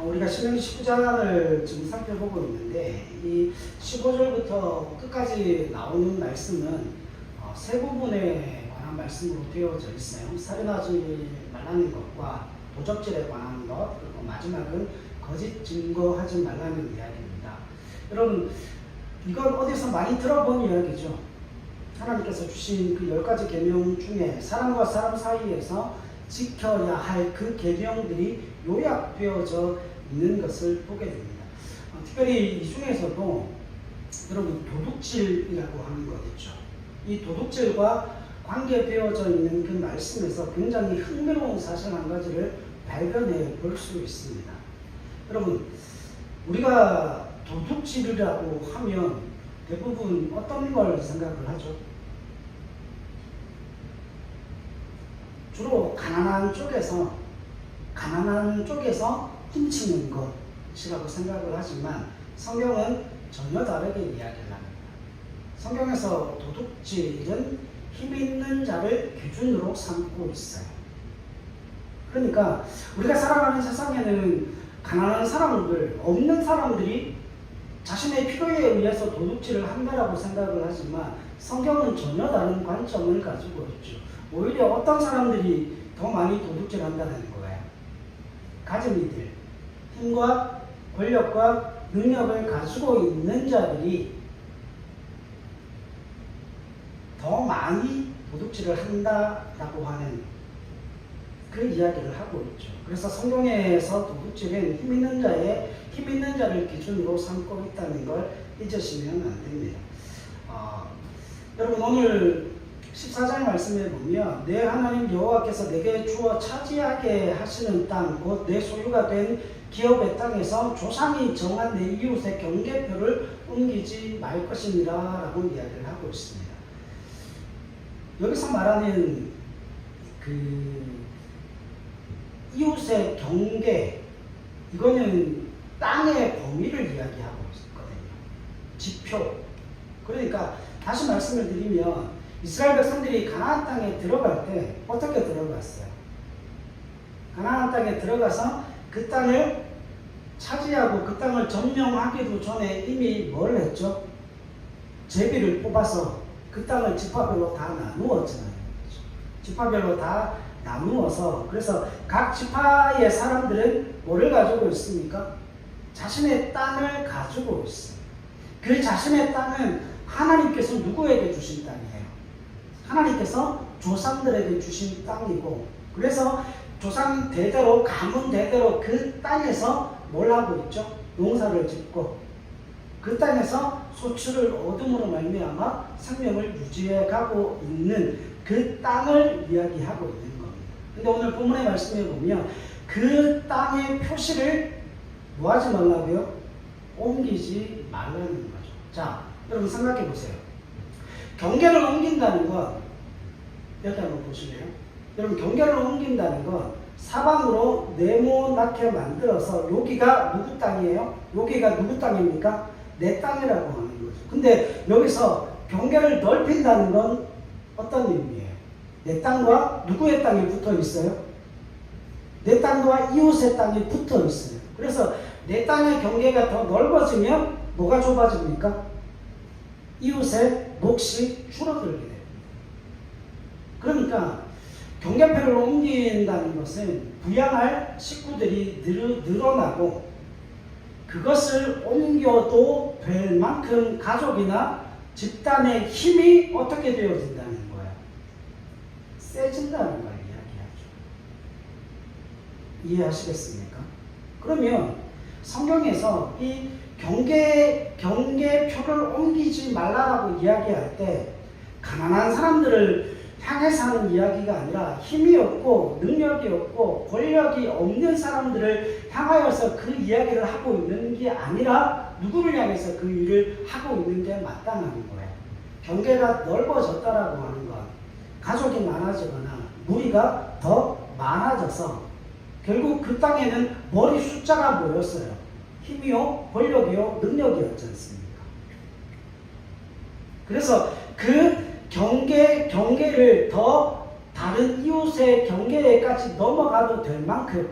우리가 신명기 19장을 지금 살펴보고 있는데 이 15절부터 끝까지 나오는 말씀은 세 부분에 관한 말씀으로 되어져 있어요. 살인하지 말라는 것과 도적질에 관한 것, 그리고 마지막은 거짓 증거하지 말라는 이야기입니다. 여러분, 이건 어디서 많이 들어본 이야기죠. 하나님께서 주신 그 10가지 계명 중에 사람과 사람 사이에서 지켜야 할 그 계명들이 요약되어져 있는 것을 보게 됩니다. 특별히 이 중에서도 여러분 도둑질이라고 하는 것 있죠. 이 도둑질과 관계되어져 있는 그 말씀에서 굉장히 흥미로운 사실 한 가지를 발견해 볼 수 있습니다. 여러분, 우리가 도둑질이라고 하면 대부분 어떤 걸 생각을 하죠? 주로 가난한 쪽에서 훔치는 것이라고 생각을 하지만 성경은 전혀 다르게 이야기를 합니다. 성경에서 도둑질은 힘 있는 자를 기준으로 삼고 있어요. 그러니까 우리가 살아가는 세상에는 가난한 사람들, 없는 사람들이 자신의 필요에 의해서 도둑질을 한다라고 생각을 하지만 성경은 전혀 다른 관점을 가지고 있죠. 오히려 어떤 사람들이 더 많이 도둑질 한다는 거예요. 가진 이들, 힘과 권력과 능력을 가지고 있는 자들이 더 많이 도둑질을 한다라고 하는 그 이야기를 하고 있죠. 그래서 성경에서 도둑질은 힘 있는 자를 기준으로 삼고 있다는 걸 잊으시면 안 됩니다. 여러분, 오늘 14장 말씀에 보면 내 하나님 여호와께서 내게 주어 차지하게 하시는 땅, 곧 내 소유가 된 기업의 땅에서 조상이 정한 내 이웃의 경계표를 옮기지 말 것이니라 라고 이야기를 하고 있습니다. 여기서 말하는 그 이웃의 경계, 이거는 땅의 범위를 이야기하고 있거든요. 지표. 그러니까 다시 말씀을 드리면 이스라엘 백성들이 가나안 땅에 들어갈 때 어떻게 들어갔어요? 가나안 땅에 들어가서 그 땅을 차지하고 그 땅을 점령하기도 전에 이미 뭘 했죠? 제비를 뽑아서 그 땅을 지파별로 다 나누었잖아요. 지파별로 다 나누어서, 그래서 각 지파의 사람들은 뭐를 가지고 있습니까? 자신의 땅을 가지고 있어요. 그 자신의 땅은 하나님께서 누구에게 주신 땅이에요? 하나님께서 조상들에게 주신 땅이고, 그래서 조상 대대로, 가문 대대로 그 땅에서 뭘 하고 있죠? 농사를 짓고 그 땅에서 소출을 얻음으로 말미암아 생명을 유지해 가고 있는 그 땅을 이야기하고 있는 겁니다. 근데 오늘 본문의 말씀에 보면 그 땅의 표시를 뭐 하지 말라고요? 옮기지 말라는 거죠. 자, 여러분 생각해 보세요. 경계를 옮긴다는 건, 여기 한번 보실래요? 여러분, 경계를 옮긴다는 건 사방으로 네모나게 만들어서 여기가 누구 땅이에요? 여기가 누구 땅입니까? 내 땅이라고 하는 거죠. 근데 여기서 경계를 넓힌다는 건 어떤 의미예요? 내 땅과 누구의 땅이 붙어 있어요? 내 땅과 이웃의 땅이 붙어 있어요. 그래서 내 땅의 경계가 더 넓어지면 뭐가 좁아집니까? 이웃의 몫이 줄어들게 됩니다. 그러니까 경계표를 옮긴다는 것은 부양할 식구들이 늘어나고 그것을 옮겨도 될 만큼 가족이나 집단의 힘이 어떻게 되어진다는 거예요? 세진다는 걸 이야기하죠. 이해하시겠습니까? 그러면 성경에서 이 경계표를 옮기지 말라라고 이야기할 때 가난한 사람들을 향해서 하는 이야기가 아니라 힘이 없고 능력이 없고 권력이 없는 사람들을 향하여서 그 이야기를 하고 있는 게 아니라 누구를 향해서 그 일을 하고 있는 게 마땅한 거예요. 경계가 넓어졌다라고 하는 건 가족이 많아지거나 무리가 더 많아져서 결국 그 땅에는 머리 숫자가 모였어요. 힘이요, 권력이요, 능력이었지 않습니까? 그래서 그 경계를 더 다른 이웃의 경계에까지 넘어가도 될 만큼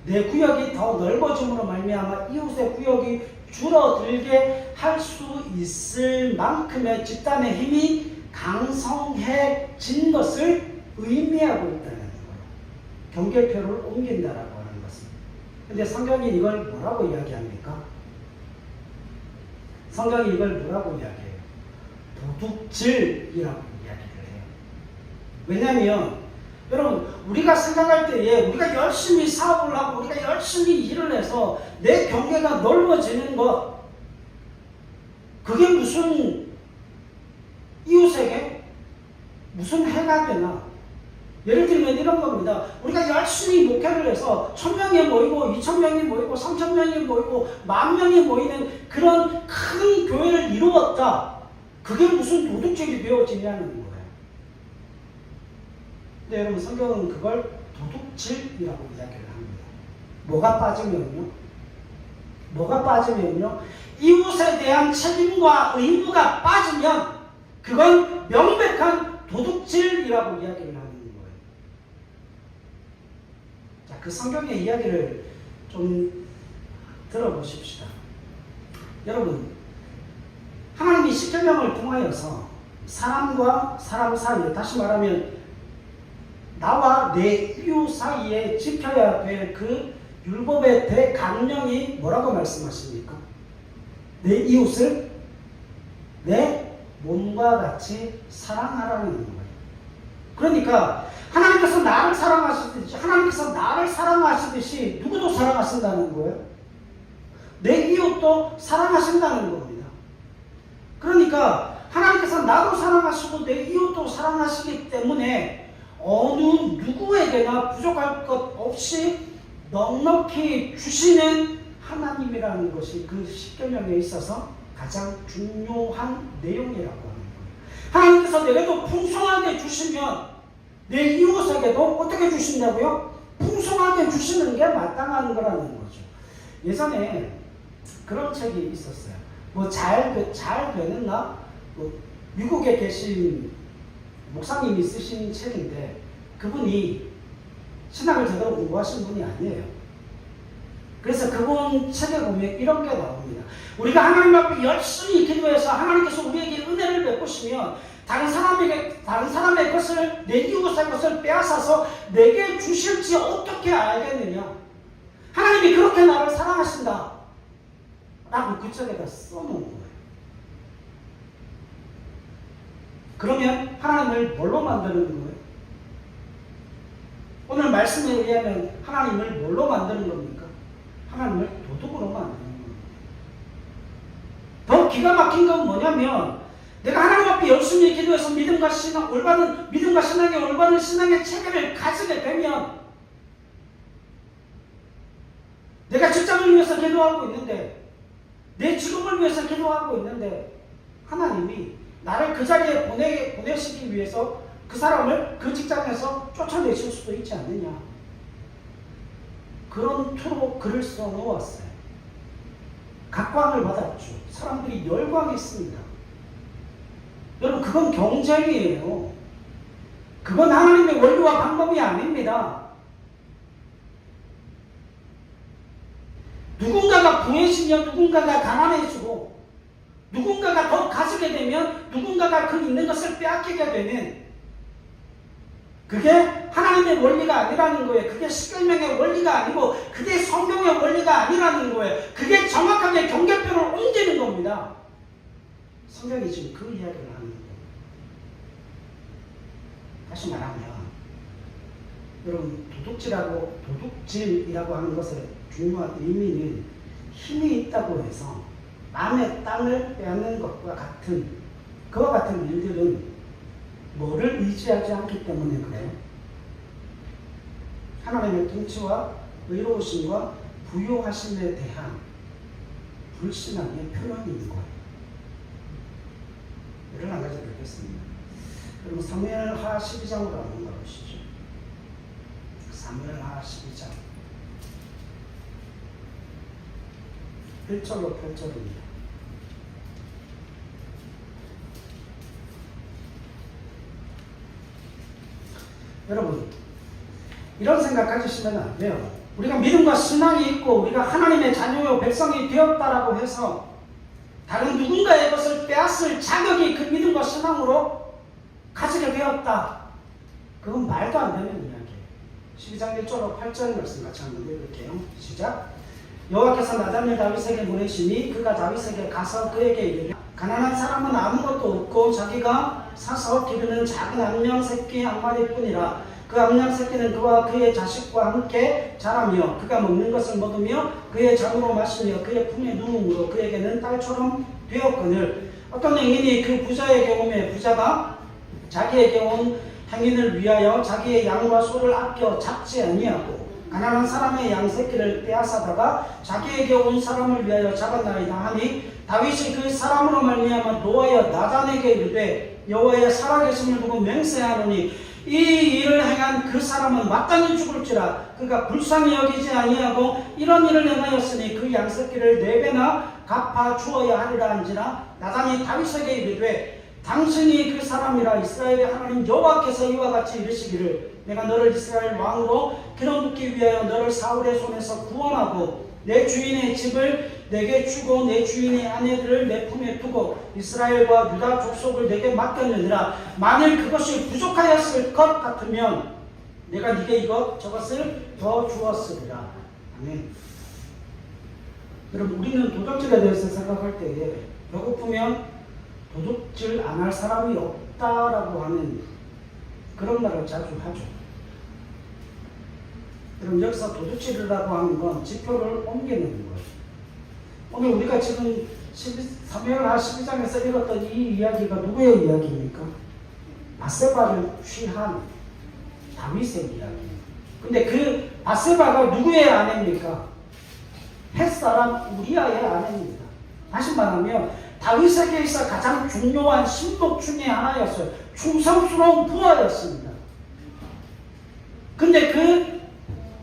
내 구역이 더 넓어짐으로 말미암아 이웃의 구역이 줄어들게 할 수 있을 만큼의 집단의 힘이 강성해진 것을 의미하고 있다는 거예요. 경계표를 옮긴다라고 하는 것은. 근데 성경이 이걸 뭐라고 이야기합니까? 성경이 이걸 뭐라고 이야기해요? 도둑질이라고 이야기를 해요. 왜냐하면 여러분, 우리가 생각할 때에 우리가 열심히 사업을 하고 우리가 열심히 일을 해서 내 경계가 넓어지는 것, 그게 무슨 이웃에게 무슨 해가 되나? 예를 들면 이런 겁니다. 우리가 열심히 목회를 해서 1000명이 모이고 2000명이 모이고 3000명이 모이고 10,000명이 모이는 그런 큰 교회를 이루었다. 그게 무슨 도둑질이 되어지냐는 거예요. 근데 여러분, 성경은 그걸 도둑질이라고 이야기를 합니다. 뭐가 빠지면요? 이웃에 대한 책임과 의무가 빠지면 그건 명백한 도둑질이라고 이야기를 하는 거예요. 자, 그 성경의 이야기를 좀 들어보십시다. 여러분, 하나님이 십계명을 통하여서 사람과 사람 사이에, 다시 말하면 나와 내 이웃 사이에 지켜야 될 그 율법의 대강령이 뭐라고 말씀하십니까? 내 이웃을 내 몸과 같이 사랑하라는 거예요. 그러니까 하나님께서 나를 사랑하시듯이 누구도 사랑하신다는 거예요. 내 이웃도 사랑하신다는 겁니다. 그러니까 하나님께서 나도 사랑하시고 내 이웃도 사랑하시기 때문에 어느 누구에게나 부족할 것 없이 넉넉히 주시는 하나님이라는 것이 그 십계명에 있어서 가장 중요한 내용이라고 하는 거예요. 하나님께서 내게도 풍성하게 주시면 내 이웃에게도 어떻게 주신다고요? 풍성하게 주시는 게 마땅한 거라는 거죠. 예전에 그런 책이 있었어요. 뭐 잘 되는 나? 뭐 미국에 계신 목사님이 쓰신 책인데 그분이 신학을 제대로 공부하신 분이 아니에요. 그래서 그분 책에 보면 이런 게 나옵니다. 우리가 하나님 앞에 열심히 기도해서 하나님께서 우리에게 은혜를 베푸시면 다른 사람의 것을, 내 이웃의 것을 빼앗아서 내게 주실지 어떻게 알겠느냐. 하나님이 그렇게 나를 사랑하신다 라고 그 책에다 써놓은 거예요. 그러면 하나님을 뭘로 만드는 거예요? 오늘 말씀에 의하면 하나님을 뭘로 만드는 겁니까? 하나님을 도둑으로 만드는 겁니다. 더 기가 막힌 건 뭐냐면 내가 하나님 앞에 열심히 기도해서 믿음과 신앙의 올바른 신앙의 체계를 가지게 되면 내가 직장을 위해서 기도하고 있는데 내 직업을 위해서 기도하고 있는데 하나님이 나를 그 자리에 보내시기 위해서 그 사람을 그 직장에서 쫓아내실 수도 있지 않느냐. 그런 투로 글을 써놓았어요. 각광을 받았죠. 사람들이 열광했습니다. 여러분, 그건 경쟁이에요. 그건 하나님의 원리와 방법이 아닙니다. 누군가가 부해지면 누군가가 가난해지고 누군가가 더 가지게 되면 누군가가 그 있는 것을 빼앗기게 되는, 그게 하나님의 원리가 아니라는 거예요. 그게 십계명의 원리가 아니고 그게 성경의 원리가 아니라는 거예요. 그게 정확하게 경계표를 옮기는 겁니다. 성경이 지금 그 이야기를 하는 거예요. 다시 말하면 여러분, 도둑질이라고 하는 것의 중요한 의미는 힘이 있다고 해서 남의 땅을 빼앗는 것과 같은, 그와 같은 일들은 뭐를 의지하지 않기 때문에 그래요? 하나님의 통치와 의로우심과 부요하심에 대한 불신앙의 표현인 거예요. 예를 한 가지 드리겠습니다. 여러분, 사무엘하 12장으로 한번 가보시죠. 사무엘하 12장 1절로 8절입니다. 여러분, 이런 생각 가지시면 안 돼요. 우리가 믿음과 신앙이 있고 우리가 하나님의 자녀요 백성이 되었다라고 해서 다른 누군가의 것을 빼앗을 자격이 그 믿음과 신앙으로 가지게 되었다. 그건 말도 안 되는 이야기예요. 12장 1절로 8절 말씀 같이 한번 읽을게요. 시작. 여호와께서 나단을 다윗에게 보내시니 그가 다윗에게 가서 그에게 이르되 가난한 사람은 아무것도 없고 자기가 사서 기르는 작은 암양 새끼 한 마리뿐이라. 그 암양 새끼는 그와 그의 자식과 함께 자라며 그가 먹는 것을 먹으며 그의 잔으로 마시며 그의 품에 누움으로 그에게는 딸처럼 되었거늘. 어떤 행인이 그 부자의 경험에 부자가 자기에게 온 행인을 위하여 자기의 양과 소를 아껴 잡지 아니하고 가난한 사람의 양 새끼를 빼앗아다가 자기에게 온 사람을 위하여 잡았나이다 하니 다윗이 그 사람으로 말미암아 노하여 나단에게 이르되 여호와의 살아계심을 두고 맹세하노니 이 일을 행한 그 사람은 마땅히 죽을지라. 그가 불쌍히 여기지 아니하고 이런 일을 행하였으니 그 양 새끼를 4배나 갚아 주어야 하리라 한지라. 나단이 다윗에게 이르되 당신이 그 사람이라. 이스라엘의 하나님 여호와께서 이와 같이 이르시기를 내가 너를 이스라엘 왕으로 길어놓기 위하여 너를 사울의 손에서 구원하고 내 주인의 집을 내게 주고 내 주인의 아내들을 내 품에 두고 이스라엘과 유다 족속을 내게 맡겼느니라. 만일 그것이 부족하였을 것 같으면 내가 네게 이것 저것을 더 주었으리라. 아멘. 여러분, 우리는 도둑질에 대해서 생각할 때에 배고프면 도둑질 안 할 사람이 없다라고 하는 그런 말을 자주 하죠. 여러분, 여기서 도둑질이라고 하는 건 지표를 옮기는 거예요. 오늘 우리가 지금 사무엘하 12장에서 읽었던 이 이야기가 누구의 이야기입니까? 바세바를 취한 다윗의 이야기입니다. 근데 그 바세바가 누구의 아내입니까? 햇사람 우리아의 아내입니다. 다시 말하면 다윗에게 있어 가장 중요한 신복 중에 하나였어요. 충성스러운 부하였습니다. 근데 그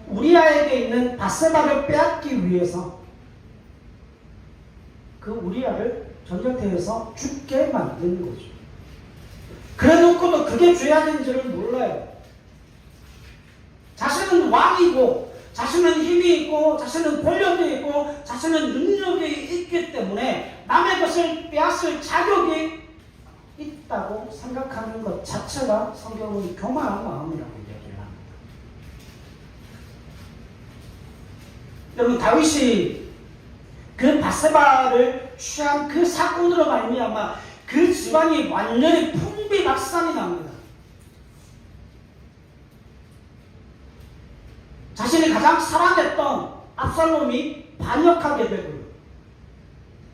우리아에게 있는 바세바를 빼앗기 위해서 그 우리아를 전쟁터에서 죽게 만든 거죠. 그래놓고도 그게 죄악인지를 몰라요. 자신은 왕이고 자신은 힘이 있고 자신은 권력이 있고 자신은 능력이 있기 때문에 남의 것을 빼앗을 자격이 있다고 생각하는 것 자체가 성경은 교만한 마음이라고 얘기를 합니다. 여러분, 다윗이 그 바세바를 취한 그 사건으로 말미암아 그 집안이 완전히 풍비박산이 납니다. 자신이 가장 사랑했던 압살롬이 반역하게 되고요.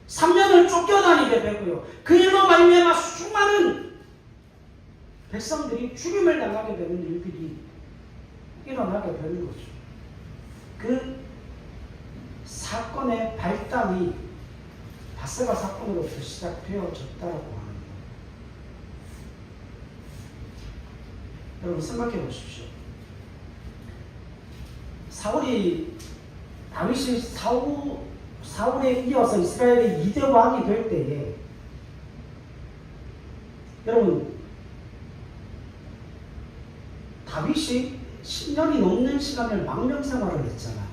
3년을 쫓겨다니게 되고요. 그 일로 말미암아 수많은 백성들이 죽임을 당하게 되는 일들이 일어나게 되는 거죠. 그 사건의 발단이 바세바 사건으로부터 시작되어졌다고 합니다. 여러분, 생각해 보십시오. 다윗이 사울에 이어서 이스라엘의 2대 왕이 될 때에 여러분, 다윗이 10년이 넘는 시간을 망명생활을 했잖아.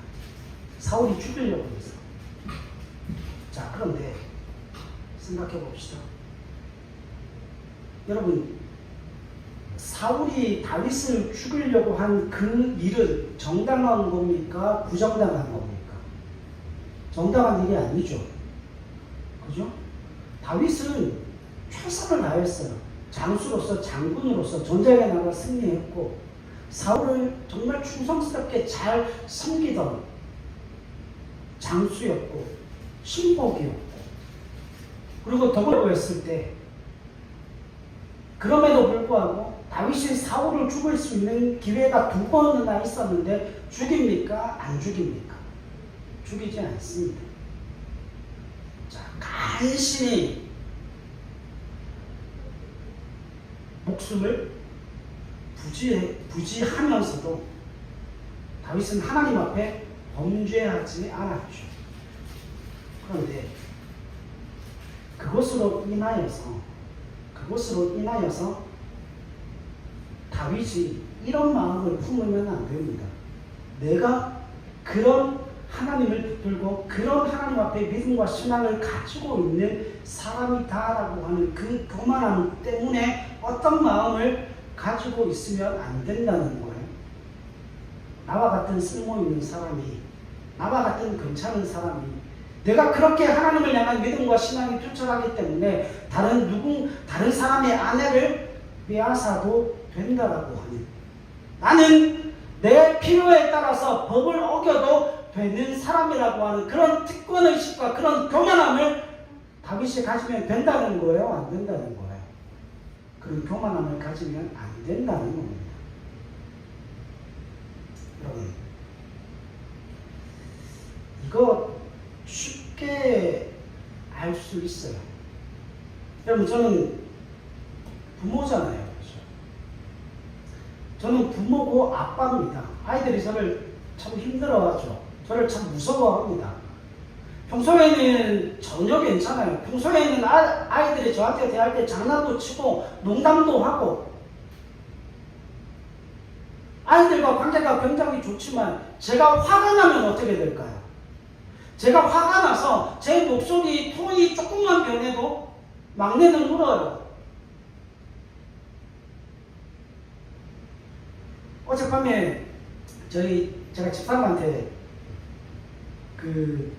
사울이 죽이려고 해서. 자, 그런데 생각해 봅시다. 여러분, 사울이 다윗을 죽이려고 한 그 일은 정당한 겁니까? 부정당한 겁니까? 정당한 일이 아니죠. 그죠? 다윗은 최선을 다했어요. 장수로서, 장군으로서 전쟁에 나가 승리했고, 사울을 정말 충성스럽게 잘 섬기던 장수였고, 신복이었고, 그리고 더불어 했을 때, 그럼에도 불구하고 다윗이 사울을 죽일 수 있는 기회가 2번이나 있었는데 죽입니까? 안 죽입니까? 죽이지 않습니다. 자, 간신히 목숨을 부지하면서도 다윗은 하나님 앞에 범죄하지 않았죠. 그런데 그것으로 인하여서 다윗이 이런 마음을 품으면 안 됩니다. 내가 그런 하나님을 붙들고 그런 하나님 앞에 믿음과 신앙을 가지고 있는 사람이다라고 하는 그 교만함 때문에 어떤 마음을 가지고 있으면 안 된다는 거예요. 나와 같은 쓸모있는 사람이, 나와 같은 괜찮은 사람이, 내가 그렇게 하나님을 향한 믿음과 신앙이 투철하기 때문에 다른 사람의 아내를 빼앗아도 된다라고 하는, 나는 내 필요에 따라서 법을 어겨도 되는 사람이라고 하는 그런 특권의식과 그런 교만함을 다윗이 가지면 된다는 거예요? 안 된다는 거예요? 그런 교만함을 가지면 안 된다는 겁니다. 여러분, 이거 쉽게 알 수 있어요. 여러분, 저는 부모잖아요. 그렇죠? 저는 부모고 아빠입니다. 아이들이 저를 참 힘들어하죠. 저를 참 무서워합니다. 평소에는 전혀 괜찮아요. 평소에는 아이들이 저한테 대할 때 장난도 치고 농담도 하고 아이들과 관계가 굉장히 좋지만 제가 화가 나면 어떻게 될까요? 제가 화가 나서 제 목소리 톤이 조금만 변해도 막내는 울어요. 어젯밤에 제가 집사람한테 그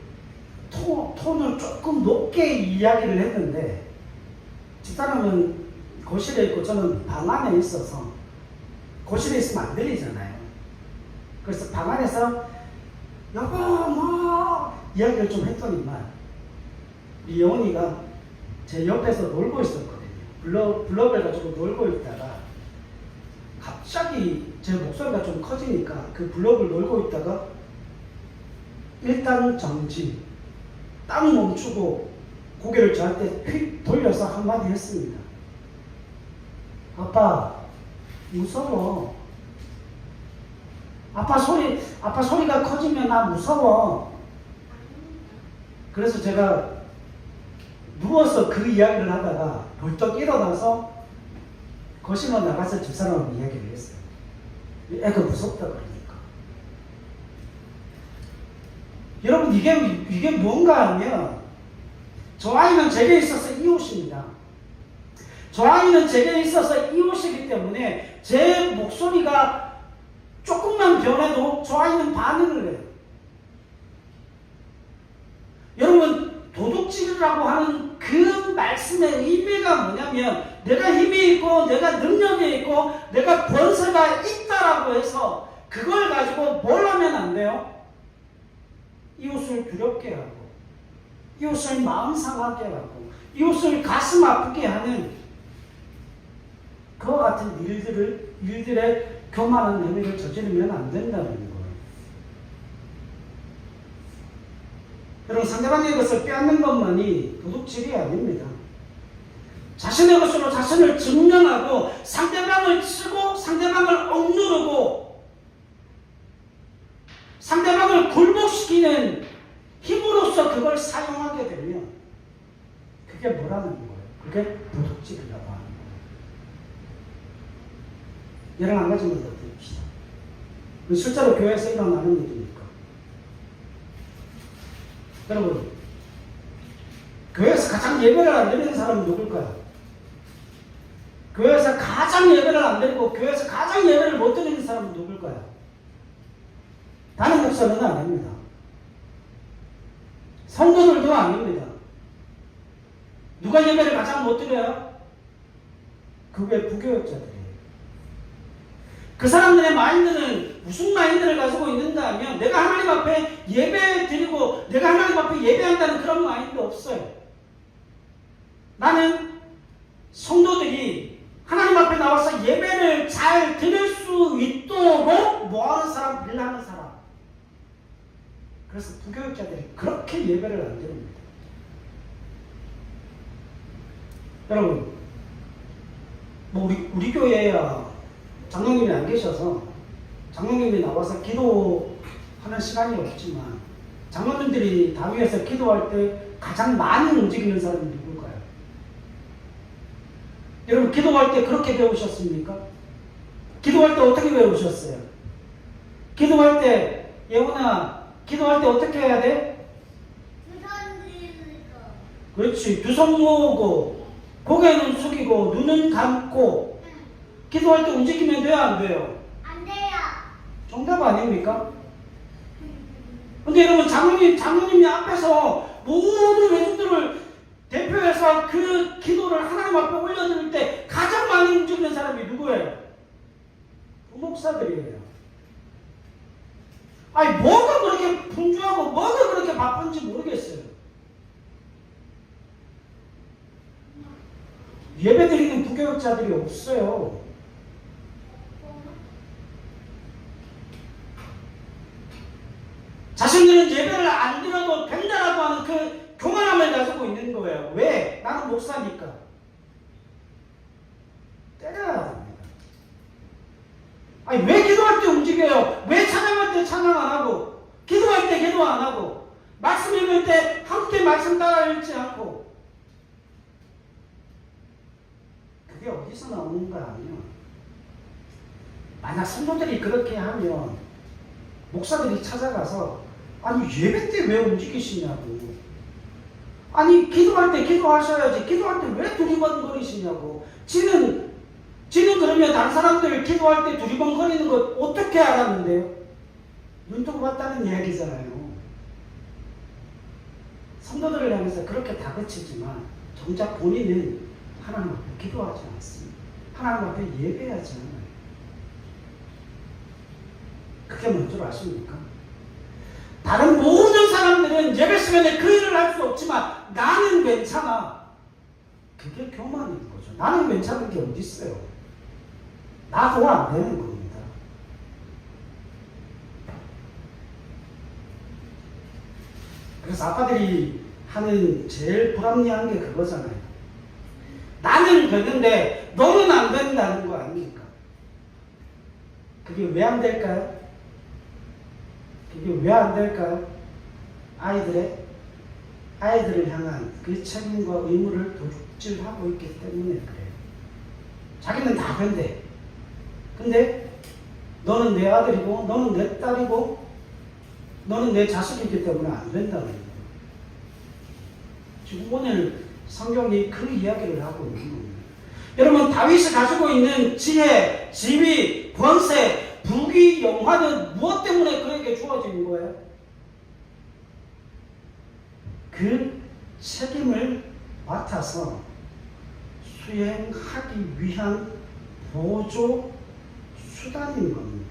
톤을 조금 높게 이야기를 했는데, 집사람은 거실에 있고 저는 방 안에 있어서 거실에 있으면 안 들리잖아요. 그래서 방 안에서 여보 뭐 이야기를 좀 했더니만 우리 영훈이가 제 옆에서 놀고 있었거든요. 블럭을 가지고 놀고 있다가 갑자기 제 목소리가 좀 커지니까 그 블럭을 놀고 있다가 일단 정지, 딱 멈추고 고개를 저한테 휙 돌려서 한마디 했습니다. 아빠 무서워. 아빠 소리가 커지면 나 무서워. 그래서 제가 누워서 그 이야기를 하다가 벌떡 일어나서 거실로 나가서 집사람하고 이야기를 했어요. 애가 무섭다 그러니까. 여러분, 이게 뭔가 하면, 저 아이는 제게 있어서 이웃입니다. 저 아이는 제게 있어서 이웃이기 때문에 제 목소리가 조금만 변해도 저 아이는 반응을 해요. 여러분, 도둑질이라고 하는 그 말씀의 의미가 뭐냐면, 내가 힘이 있고 내가 능력이 있고 내가 권세가 있다라고 해서 그걸 가지고 뭘 하면 안 돼요? 이웃을 두렵게 하고, 이웃을 마음 상하게 하고, 이웃을 가슴 아프게 하는 그와 같은 일들의 교만한 행위를 저지르면 안 된다는 거예요. 여러분, 상대방의 것을 빼앗는 것만이 도둑질이 아닙니다. 자신의 것으로 자신을 증명하고 상대방을 치고 상대방을 억누르고 상대방을 굴복시키는 힘으로써 그걸 사용하게 되면 그게 뭐라는 거예요? 그게 도둑질이라고 하는 거예요. 예를 한 가지만 더 드립시다. 실제로 교회에서 일어나는 일이니까. 여러분, 교회에서 가장 예배를 안 드리는 사람은 누굴까요? 교회에서 가장 예배를 안 드리고 교회에서 가장 예배를 못 드리는 사람은 누굴까요? 다른 목사는 아닙니다. 성도들도 아닙니다. 누가 예배를 가장 못 드려요? 그게 부교육자들이에요. 그 사람들의 마인드는 무슨 마인드를 가지고 있는가 하면, 내가 하나님 앞에 예배 드리고 내가 하나님 앞에 예배한다는 그런 마인드 없어요. 나는 성도들이 하나님 앞에 나와서 예배를 잘 드릴 수 있도록 뭐하는 사람, 빌라하는 사람. 그래서 부교육자들이 그렇게 예배를 안 드립니다. 여러분, 뭐 우리 교회야 장로님이 안 계셔서 장로님이 나와서 기도하는 시간이 없지만, 장로님들이 다윗에서 기도할 때 가장 많이 움직이는 사람이 누굴까요? 여러분, 기도할 때 그렇게 배우셨습니까? 기도할 때 어떻게 배우셨어요? 기도할 때 예훈아, 기도할 때 어떻게 해야 돼? 그렇지. 두 손 모으고 고개는 숙이고 눈은 감고 기도할 때 움직이면 돼요, 안 돼요? 안 돼요. 정답 아닙니까? 근데 여러분, 장로님이 앞에서 모든 외국들을 대표해서 그 기도를 하나님 앞에 올려드릴 때 가장 많이 움직이는 사람이 누구예요? 목사들이에요. 아니, 뭐가 그렇게 분주하고 뭐가 그렇게 바쁜지 모르겠어요. 예배 드리는 부교육자들이 없어요. 자신들은 예배를 안 드려도 된다라고 하는 그 교만함을 가지고 있는 거예요. 왜? 나는 목사니까. 때려야 됩니다. 아니, 왜 기도할 때 움직여요? 왜 찬양할 때 찬양 안 하고, 기도할 때 기도 안 하고, 말씀 읽을 때 함께 말씀 따라 읽지 않고. 그게 어디서 나오는 거 아니에요? 만약 성도들이 그렇게 하면 목사들이 찾아가서 아니, 예배 때 왜 움직이시냐고. 아니, 기도할 때 기도하셔야지. 기도할 때 왜 두리번거리시냐고. 지는 그러면 다른 사람들 기도할 때 두리번거리는 거 어떻게 알았는데요? 눈 뜨고 봤다는 이야기잖아요. 성도들을 향해서 그렇게 다그치지만 정작 본인은 하나님 앞에 기도하지 않습니다. 하나님 앞에 예배하지 않아요. 그게 뭔 줄 아십니까? 다른 모든 사람들은 예배 시간에 그 일을 할 수 없지만 나는 괜찮아. 그게 교만인 거죠. 나는 괜찮은 게 어디 있어요? 나 돈 안 되는 겁니다. 그래서 아빠들이 하는 제일 불합리한 게 그거잖아요. 나는 되는데 너는 안 된다는 거 아닙니까? 그게 왜 안 될까요? 그게 왜 안 될까요? 아이들을 향한 그 책임과 의무를 도둑질하고 있기 때문에 그래요. 자기는 다 된대. 근데 너는 내 아들이고 너는 내 딸이고 너는 내 자식이기 때문에 안 된다는 거예요. 지금 오늘 성경이 그 이야기를 하고 있는 겁니다. 여러분, 다윗이 가지고 있는 지혜, 지위, 권세, 부귀, 영화는 무엇 때문에 그에게 주어진 거예요? 그 책임을 맡아서 수행하기 위한 보조 수단인 겁니다.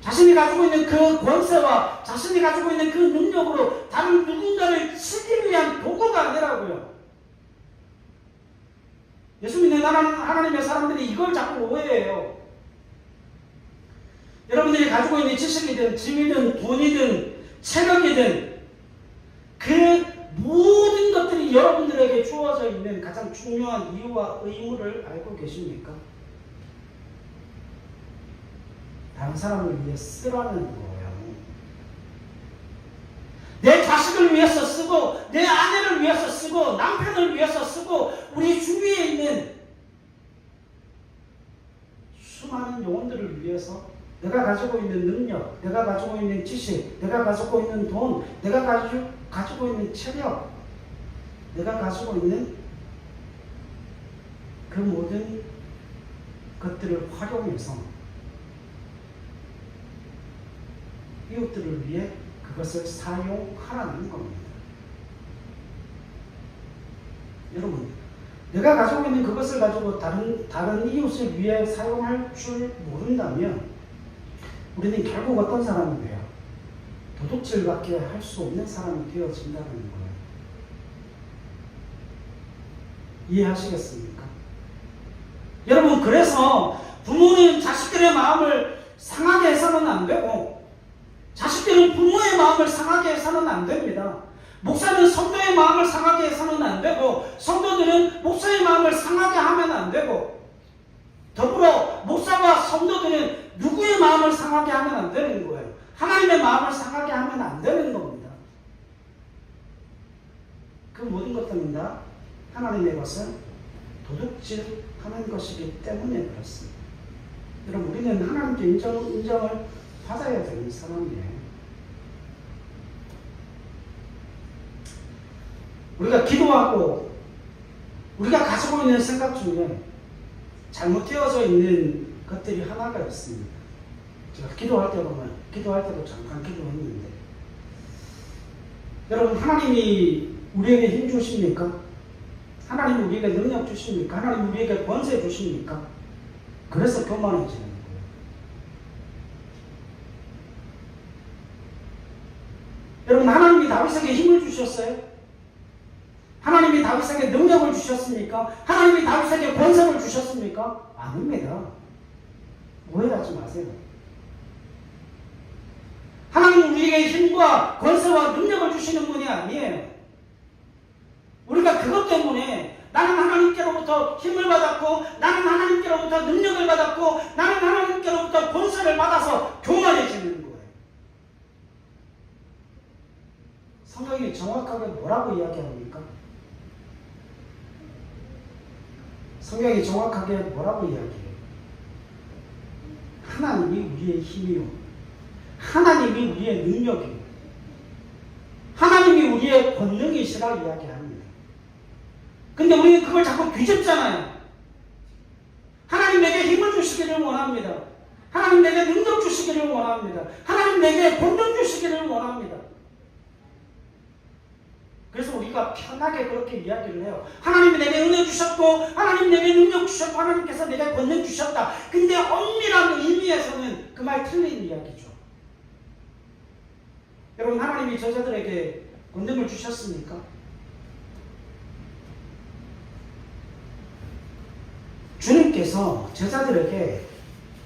자신이 가지고 있는 그 권세와 자신이 가지고 있는 그 능력으로 다른 누군가를 치기 위한 도구가 아니라고요. 예수 믿는 하나님의 사람들이 이걸 자꾸 오해해요. 여러분들이 가지고 있는 지식이든 지위든 돈이든 체력이든 그 모든 것들이 여러분들에게 주어져 있는 가장 중요한 이유와 의무를 알고 계십니까? 다른 사람을 위해 쓰라는 거예요. 내 자식을 위해서 쓰고 내 아내를 위해서 쓰고 남편을 위해서 쓰고 우리 주위에 있는 수많은 영혼들을 위해서 내가 가지고 있는 능력, 내가 가지고 있는 지식, 내가 가지고 있는 돈, 내가 가지고 있는 체력, 내가 가지고 있는 그 모든 것들을 활용해서 이웃들을 위해 그것을 사용하라는 겁니다. 여러분, 내가 가지고 있는 그것을 가지고 다른 이웃을 위해 사용할 줄 모른다면 우리는 결국 어떤 사람이 돼요? 도둑질밖에 할 수 없는 사람이 되어진다는 거예요. 이해하시겠습니까? 여러분, 그래서 부모는 자식들의 마음을 상하게 해서는 안 되고 자식들은 부모의 마음을 상하게 해서는 안 됩니다. 목사는 성도의 마음을 상하게 해서는 안 되고 성도들은 목사의 마음을 상하게 하면 안 되고 더불어 목사와 성도들은 누구의 마음을 상하게 하면 안 되는 거예요. 하나님의 마음을 상하게 하면 안 되는 겁니다. 그 모든 것들은 다 하나님의 것은 도둑질하는 것이기 때문에 그렇습니다. 여러분, 우리는 하나님께 인정을 받아야 되는 사람이에요. 우리가 기도하고 우리가 가지고 있는 생각 중에 잘못되어져 있는 것들이 하나가 있습니다. 제가 기도할 때도 잠깐 기도했는데, 여러분, 하나님이 우리에게 힘 주십니까? 하나님 우리에게 능력 주십니까? 하나님 우리에게 권세 주십니까? 그래서 교만해지는 거예요. 여러분, 하나님이 다윗에게 힘을 주셨어요? 하나님이 다윗에게 능력을 주셨습니까? 하나님이 다윗에게 권세를 주셨습니까? 아닙니다. 오해하지 마세요. 하나님은 우리에게 힘과 권세와 능력을 주시는 분이 아니에요. 우리가 그것 때문에 나는 하나님께로부터 힘을 받았고, 나는 하나님께로부터 능력을 받았고, 나는 하나님께로부터 권세를 받아서 교만해지는 거예요. 성경이 정확하게 뭐라고 이야기합니까? 성경이 정확하게 뭐라고 이야기해요? 하나님이 우리의 힘이요, 하나님이 우리의 능력이요, 하나님이 우리의 권능이시라 이야기합니다. 근데 우리는 그걸 자꾸 뒤집잖아요. 하나님 내게 힘을 주시기를 원합니다. 하나님 내게 능력 주시기를 원합니다. 하나님 내게 권능 주시기를 원합니다. 그래서 우리가 편하게 그렇게 이야기를 해요. 하나님이 내게 은혜 주셨고, 하나님 내게 능력 주셨고, 하나님께서 내게 권능 주셨다. 근데 엄밀한 의미에서는 그 말 틀린 이야기죠. 여러분, 하나님이 제자들에게 권능을 주셨습니까? 주님께서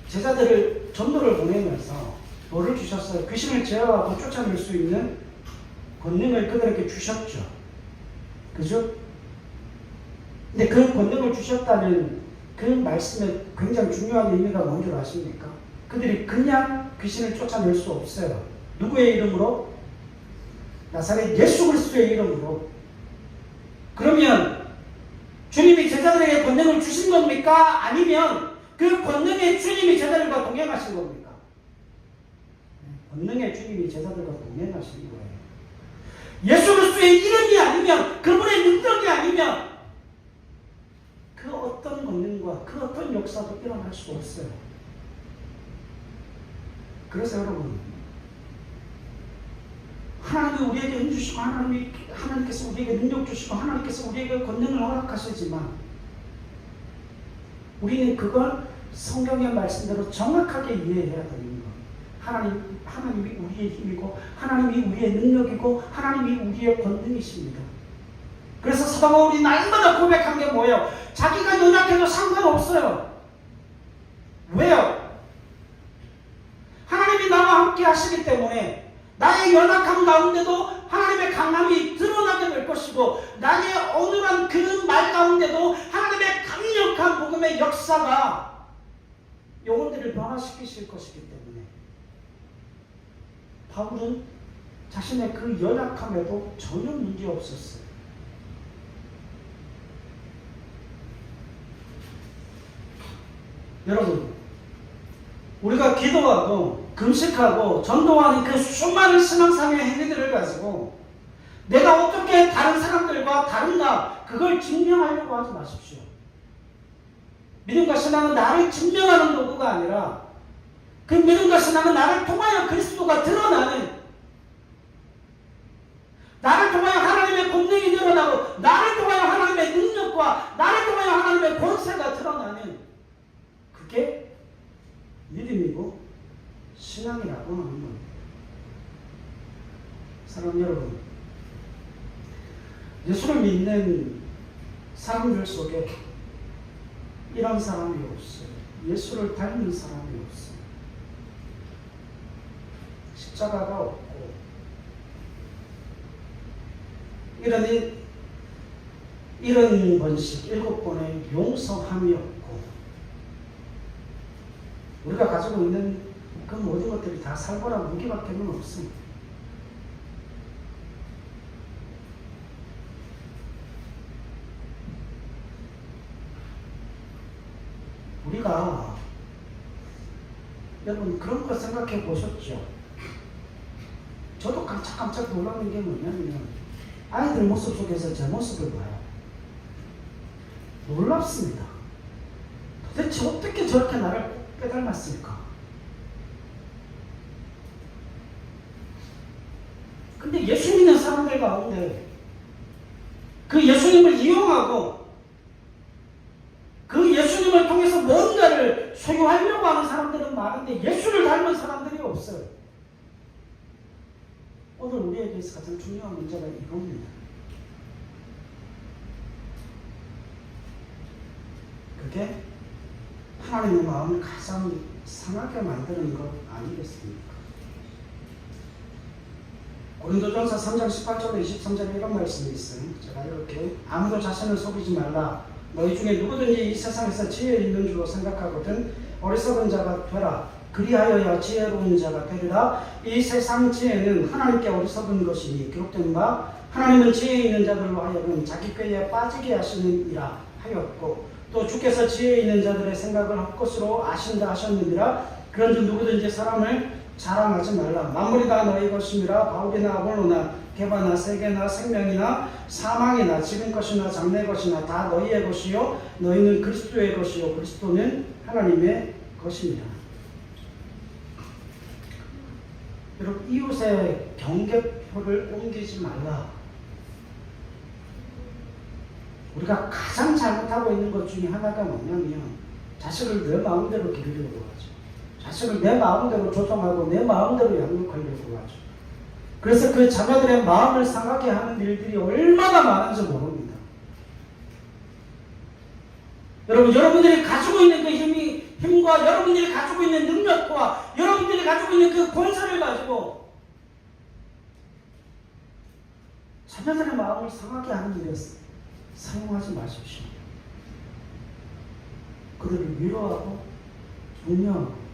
제자들을 전도를 보내면서 뭐를 주셨어요? 귀신을 제어하고 쫓아낼 수 있는 권능을 그들에게 주셨죠. 그죠? 근데 그 권능을 주셨다는 그 말씀에 굉장히 중요한 의미가 뭔 줄 아십니까? 그들이 그냥 귀신을 쫓아낼 수 없어요. 누구의 이름으로? 나사렛 예수 그리스도의 이름으로. 그러면 주님이 제자들에게 권능을 주신 겁니까? 아니면 그 권능의 주님이 제자들과 동행하신 겁니까? 권능의 주님이 제자들과 동행하신 거예요. 예수 그리스도의 이름이 아니면, 그분의 능력이 아니면 그 어떤 권능과 그 어떤 역사도 일어날 수가 없어요. 그래서 여러분, 하나님이 우리에게 힘 주시고, 하나님께서 우리에게 능력 주시고, 하나님께서 우리에게 권능을 허락하시지만 우리는 그걸 성경의 말씀대로 정확하게 이해해야 되는 거예요. 하나님이 우리의 힘이고, 하나님이 우리의 능력이고, 하나님이 우리의 권능이십니다. 그래서 사도 바울이 날마다 고백한 게 뭐예요? 자기가 연약해도 상관없어요. 왜요? 하나님이 나와 함께 하시기 때문에 나의 연약함 가운데도 하나님의 강함이 드러나게 될 것이고, 나의 어눌한 그 말 가운데도 하나님의 강력한 복음의 역사가 영혼들을 변화시키실 것이기 때문에 바울은 자신의 그 연약함에도 전혀 문제 없었어요. 여러분, 우리가 기도하고 금식하고 전도하는 그 수많은 신앙상의 행위들을 가지고 내가 어떻게 다른 사람들과 다른가, 그걸 증명하려고 하지 마십시오. 믿음과 신앙은 나를 증명하는 도구가 아니라 그 믿음과 신앙은 나를 통하여 그리스도가 드러나는, 나를 통하여 하나님의 권능이 드러나고, 나를 통하여 하나님의 능력과 나를 통하여 하나님의 권세가 드러나는, 그게 믿음이고 신앙이라고 하는 겁니다. 사랑 여러분, 예수를 믿는 사람들 속에 이런 사람이 없어요. 예수를 닮는 사람이 없어요. 십자가가 없고, 이런 번씩 7번의 용서함이 없고, 우리가 가지고 있는 그 모든 것들이 다 살벌한 무기밖에는 없습니다. 우리가 여러분 그런 거 생각해 보셨죠? 저도 깜짝깜짝 놀라는 게 뭐냐면 아이들 모습 속에서 제 모습을 봐요. 놀랍습니다. 도대체 어떻게 저렇게 나를 꼭 빼닮았을까? 근데 예수 믿는 사람들 가운데 그 예수님을 이용하고 그 예수님을 통해서 뭔가를 소유하려고 하는 사람들은 많은데 예수를 닮은 사람들이 없어요. 오늘 우리에게서 가장 중요한 문제가 이겁니다. 그게 하나님의 마음을 가장 상하게 만드는 것 아니겠습니까? 고린도전서 3장 18절로 23절에 이런 말씀이 있어요. 제가 이렇게 아무도 자신을 속이지 말라. 너희 중에 누구든지 이 세상에서 지혜 있는 줄로 생각하거든 어리석은 자가 되라. 그리하여야 지혜로운 자가 되리라. 이 세상 지혜는 하나님께 어리석은 것이니 기록된 바 하나님은 지혜 있는 자들로 하여금 자기 꾀에 빠지게 하시느니라 하였고 또 주께서 지혜 있는 자들의 생각을 헛것으로 아신다 하셨느니라. 그런즉 누구든지 사람을 자랑하지 말라. 만물이 다 너희 것임이라. 바울이나 아볼로나 게바나 세계나 생명이나 사망이나 지금 것이나 장래 것이나 다 너희의 것이요 너희는 그리스도의 것이요 그리스도는 하나님의 것입니다. 여러분 이웃의 경계표를 옮기지 말라. 우리가 가장 잘못하고 있는 것 중에 하나가 뭐냐면 자식을 내 마음대로 기르려고 하죠. 자식을 내 마음대로 조종하고 내 마음대로 양육하려고 하죠. 그래서 그 자녀들의 마음을 상하게 하는 일들이 얼마나 많은지 모릅니다. 여러분, 여러분들이 가지고 있는 그 힘과 여러분들이 가지고 있는 능력과 여러분들이 가지고 있는 그 권세를 가지고 자녀들의 마음을 상하게 하는 일에 사용하지 마십시오. 그들을 위로하고 격려하고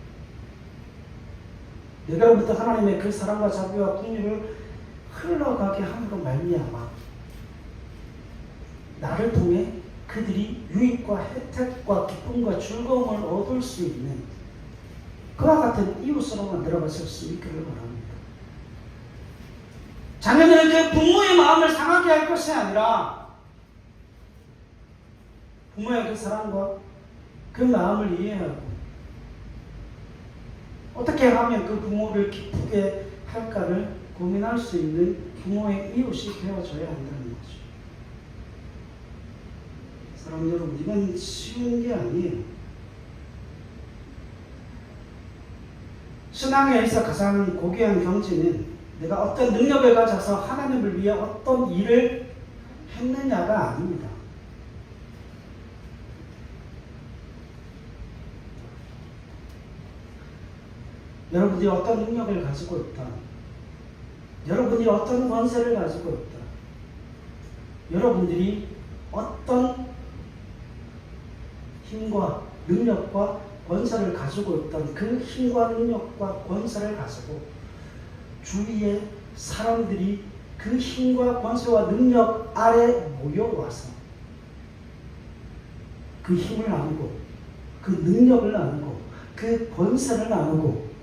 내가로부터 하나님의 그 사랑과 자비와 긍휼을 흘러가게 함으로 말미암아 나를 통해 그들이 유익과 혜택과 기쁨과 즐거움을 얻을 수 있는 그와 같은 이웃으로 만들어가실 수 있기를 바랍니다. 자녀들은 그 부모의 마음을 상하게 할 것이 아니라 부모의 그 사랑과 그 마음을 이해하고 어떻게 하면 그 부모를 기쁘게 할까를 고민할 수 있는 부모의 이웃이 되어줘야 한다는 거죠. 사랑 여러분, 이건 쉬운 게 아니에요. 신앙에 있어 가장 고귀한 경지는 내가 어떤 능력을 가져서 하나님을 위해 어떤 일을 했느냐가 아닙니다. 여러분이 어떤 능력을 가지고 있다. 여러분이 어떤 권세를 가지고 있다. 여러분들이 어떤 힘과 능력과 권세를 가지고 있던 그 힘과 능력과 권세를 가지고 주위의 사람들이 그 힘과 권세와 능력 아래 모여와서 그 힘을 나누고 그 능력을 나누고 그 권세를 나누고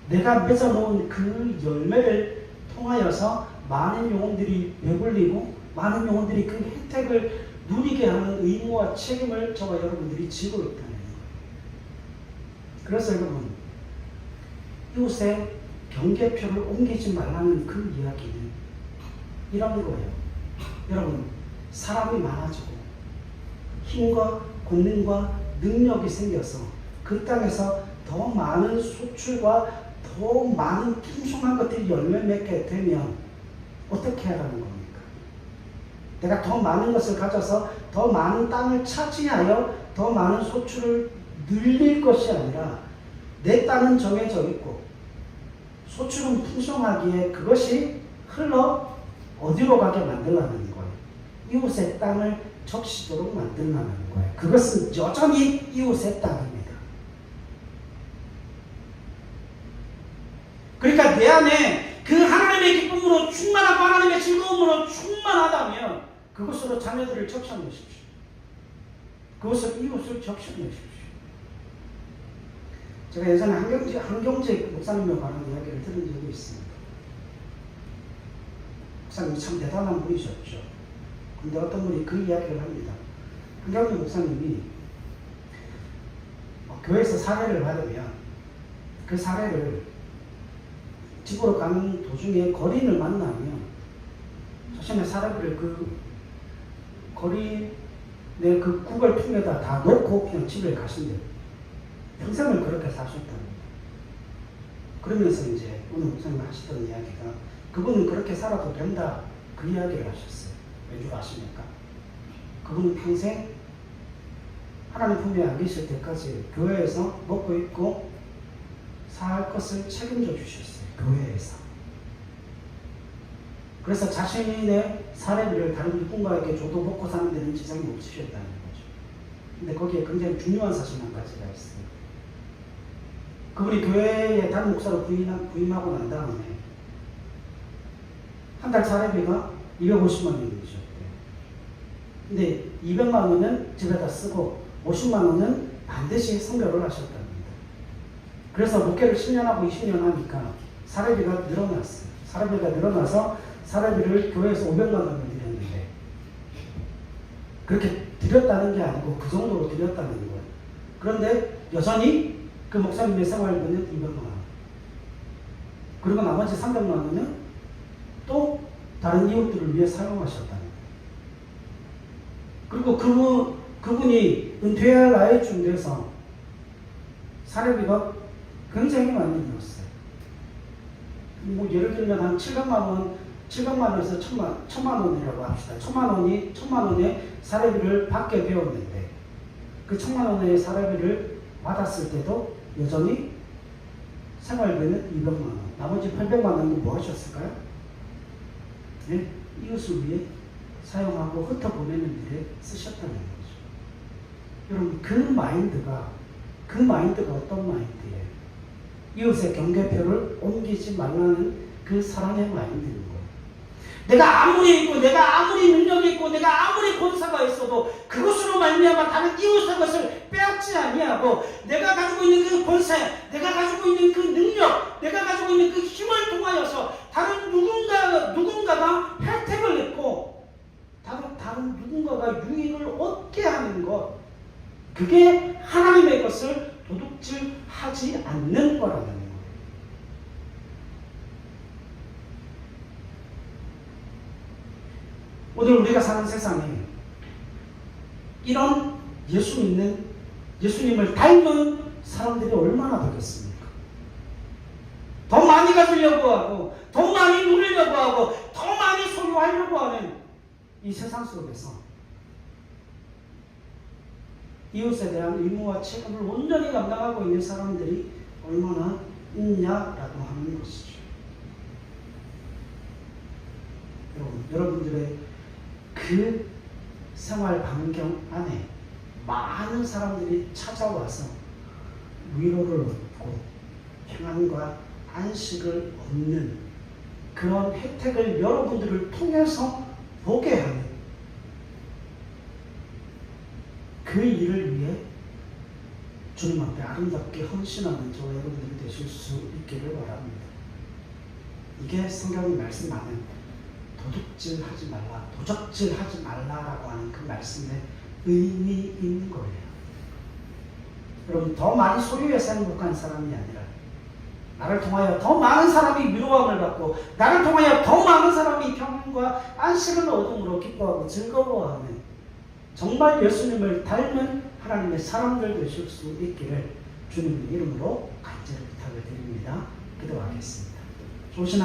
내가 맺어놓은 그 열매를 통하여서 많은 영혼들이 배불리고 많은 영혼들이 그 혜택을 누리게 하는 의무와 책임을 저와 여러분들이 지고 있다는 거예요. 그래서 여러분, 이웃의 경계표를 옮기지 말라는 그 이야기는 이런 거예요. 여러분, 사람이 많아지고 힘과 권능과 능력이 생겨서 그 땅에서 더 많은 소출과 더 많은 풍성한 것들이 열매 맺게 되면 어떻게 하라는 겁니까? 내가 더 많은 것을 가져서 더 많은 땅을 차지하여 더 많은 소출을 늘릴 것이 아니라 내 땅은 정해져 있고 소출은 풍성하기에 그것이 흘러 어디로 가게 만들라는 거예요. 이웃의 땅을 적시도록 만들라는 거예요. 그것은 여전히 이웃의 땅입니다. 그러니까 내 안에 그 하나님의 기쁨으로 충만하고 하나님의 즐거움으로 충만하다면 그것으로 자녀들을 적셔내십시오. 그것으로 이웃을 적셔내십시오. 제가 예전에 한경재 목사님에 관한 이야기를 들은 적이 있습니다. 목사님이 참 대단한 분이셨죠. 근데 어떤 분이 그 이야기를 합니다. 한경재 목사님이 교회에서 사례를 받으면 그 사례를 집으로 가는 도중에 거린을 만나면 자신의 사례를 그 거리 내 그 구걸통에다 다 놓고 그냥 집에 가신대요. 평생을 그렇게 사셨답니다. 그러면서 이제 오늘 목사님 하시던 이야기가 그분은 그렇게 살아도 된다 그 이야기를 하셨어요. 왜 줄 아십니까? 그분은 평생 하나님 품에 안 계실 때까지 교회에서 먹고 입고 살 것을 책임져 주셨어요. 교회에서. 그래서 자신의 사례비를 다른 누군가에게 줘도 먹고 사는 데는 지장이 없으셨다는 거죠. 근데 거기에 굉장히 중요한 사실 한 가지가 있어요. 그분이 교회에 다른 목사로 부임하고 난 다음에 한 달 사례비가 250만 원이셨대요. 근데 200만 원은 집에다 쓰고 50만 원은 반드시 성결을 하셨답니다. 그래서 목회를 10년 하고 20년 하니까 사례비가 늘어났어요. 사례비가 늘어나서 사례비를 교회에서 500만 원을 드렸는데 그렇게 드렸다는 게 아니고 그 정도로 드렸다는 거예요. 그런데 여전히 그 목사님의 생활비는 200만 원. 그리고 나머지 300만 원은 또 다른 이웃들을 위해 사용하셨다는 거예요. 그리고 그분이 은퇴할 나이쯤 돼서 사례비가 굉장히 많이 들었어요. 뭐 예를 들면 한 700만 원에서 1000만 원이라고 합시다. 1000만 원의 사례비를 받게 되었는데 그 1000만 원의 사례비를 받았을 때도 여전히 생활비는 200만 원. 나머지 800만 원은 뭐 하셨을까요? 네? 이웃을 위해 사용하고 흩어보내는 일에 쓰셨다는 거죠. 여러분 그 마인드가 어떤 마인드예요? 이웃의 경계표를 옮기지 말라는 그 사랑의 마인드인 거예요. 내가 아무리 있고 내가 아무리 능력이 있고 내가 아무리 권세가 있어도 그것으로 말미암아 다른 이웃의 것을 빼앗지 아니하고 내가 가지고 있는 그 권세, 내가 가지고 있는 그 능력, 내가 가지고 있는 그 힘을 통하여서 다른 누군가가 혜택을 얻고 다른 누군가가 유익을 얻게 하는 것, 그게 하나님의 것을 도둑질하지 않는 거라는 거예요. 오늘 우리가 사는 세상에 이런 예수님을 닮은 사람들이 얼마나 되겠습니까? 더 많이 가지려고 하고 더 많이 누리려고 하고 더 많이 소유하려고 하는 이 세상 속에서 이웃에 대한 의무와 책임을 온전히 감당하고 있는 사람들이 얼마나 있냐라고 하는 것이죠. 여러분들의 그 생활 반경 안에 많은 사람들이 찾아와서 위로를 얻고 평안과 안식을 얻는 그런 혜택을 여러분들을 통해서 보게 하는 그 일을 위해 주님 앞에 아름답게 헌신하는 저와 여러분들이 되실 수 있기를 바랍니다. 이게 성경이 말씀하는 도둑질하지 말라, 도적질하지 말라라고 하는 그 말씀의 의미 있는 거예요. 여러분 더 많이 소유해서 행복한 사람이 아니라 나를 통하여 더 많은 사람이 위로함을 받고 나를 통하여 더 많은 사람이 평안과 안식을 얻음으로 기뻐하고 즐거워하는 정말 예수님을 닮은 하나님의 사람들 되실 수 있기를 주님의 이름으로 간절히 부탁을 드립니다. 기도하겠습니다. 좋으신